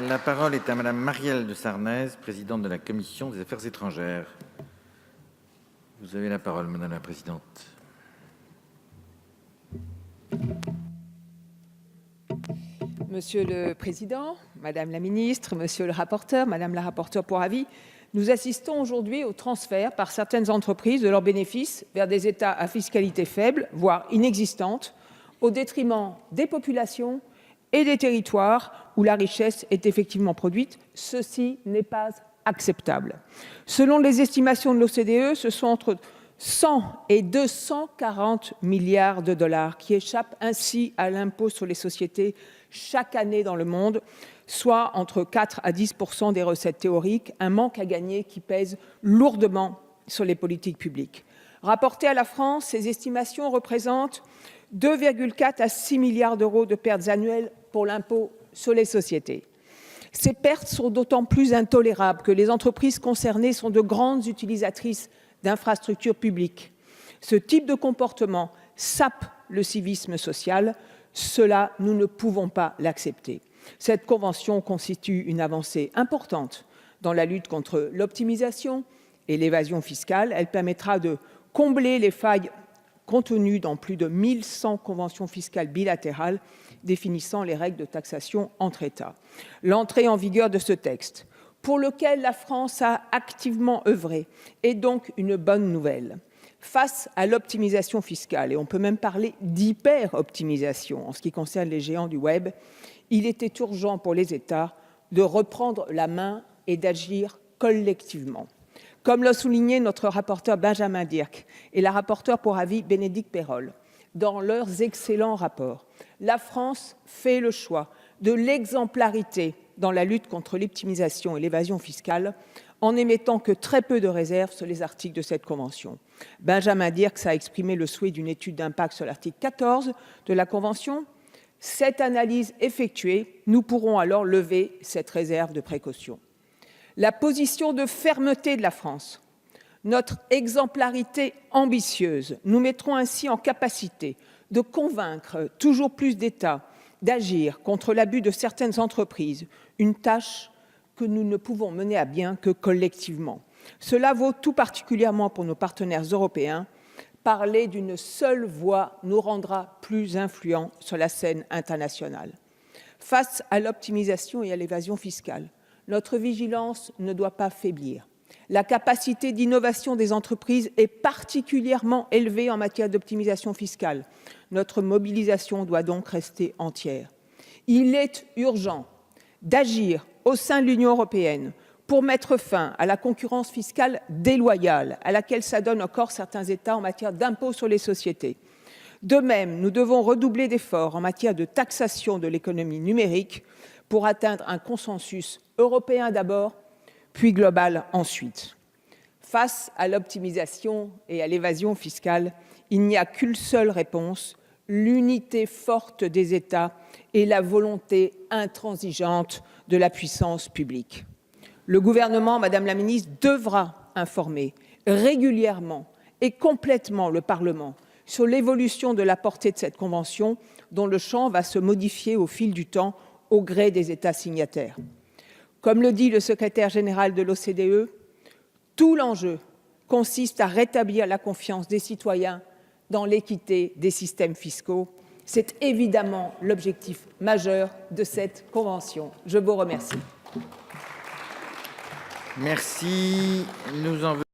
La parole est à Madame Marielle de Sarnez, présidente de la Commission des Affaires étrangères. Vous avez la parole, Madame la Présidente. Monsieur le Président, Madame la Ministre, Monsieur le rapporteur, Madame la rapporteure pour avis, nous assistons aujourd'hui au transfert par certaines entreprises de leurs bénéfices vers des États à fiscalité faible, voire inexistante, au détriment des populations et des territoires où la richesse est effectivement produite. Ceci n'est pas acceptable. Selon les estimations de l'OCDE, ce sont entre 100 et 240 milliards de dollars qui échappent ainsi à l'impôt sur les sociétés chaque année dans le monde, soit entre 4 à 10% des recettes théoriques, un manque à gagner qui pèse lourdement sur les politiques publiques. Rapportées à la France, ces estimations représentent 2,4 à 6 milliards d'euros de pertes annuelles pour l'impôt sur les sociétés. Ces pertes sont d'autant plus intolérables que les entreprises concernées sont de grandes utilisatrices d'infrastructures publiques. Ce type de comportement sape le civisme social. Cela, nous ne pouvons pas l'accepter. Cette convention constitue une avancée importante dans la lutte contre l'optimisation et l'évasion fiscale. Elle permettra de combler les failles contenues dans plus de 1100 conventions fiscales bilatérales définissant les règles de taxation entre États. L'entrée en vigueur de ce texte, pour lequel la France a activement œuvré, est donc une bonne nouvelle. Face à l'optimisation fiscale, et on peut même parler d'hyper-optimisation en ce qui concerne les géants du web, il était urgent pour les États de reprendre la main et d'agir collectivement. Comme l'a souligné notre rapporteur Benjamin Dirck et la rapporteure pour avis Bénédicte Peyrol, dans leurs excellents rapports, la France fait le choix de l'exemplarité dans la lutte contre l'optimisation et l'évasion fiscale en n'émettant que très peu de réserves sur les articles de cette convention. Benjamin Dirck a exprimé le souhait d'une étude d'impact sur l'article 14 de la convention. Cette analyse effectuée, nous pourrons alors lever cette réserve de précaution. La position de fermeté de la France, notre exemplarité ambitieuse, nous mettront ainsi en capacité de convaincre toujours plus d'États d'agir contre l'abus de certaines entreprises, une tâche que nous ne pouvons mener à bien que collectivement. Cela vaut tout particulièrement pour nos partenaires européens. Parler d'une seule voix nous rendra plus influents sur la scène internationale. Face à l'optimisation et à l'évasion fiscale, notre vigilance ne doit pas faiblir. La capacité d'innovation des entreprises est particulièrement élevée en matière d'optimisation fiscale. Notre mobilisation doit donc rester entière. Il est urgent d'agir au sein de l'Union européenne pour mettre fin à la concurrence fiscale déloyale à laquelle s'adonnent encore certains États en matière d'impôt sur les sociétés. De même, nous devons redoubler d'efforts en matière de taxation de l'économie numérique pour atteindre un consensus européen d'abord, puis global ensuite. Face à l'optimisation et à l'évasion fiscale, il n'y a qu'une seule réponse, l'unité forte des États et la volonté intransigeante de la puissance publique. Le gouvernement, Madame la Ministre, devra informer régulièrement et complètement le Parlement sur l'évolution de la portée de cette convention dont le champ va se modifier au fil du temps au gré des États signataires. Comme le dit le secrétaire général de l'OCDE, tout l'enjeu consiste à rétablir la confiance des citoyens dans l'équité des systèmes fiscaux. C'est évidemment l'objectif majeur de cette convention. Je vous remercie. Merci.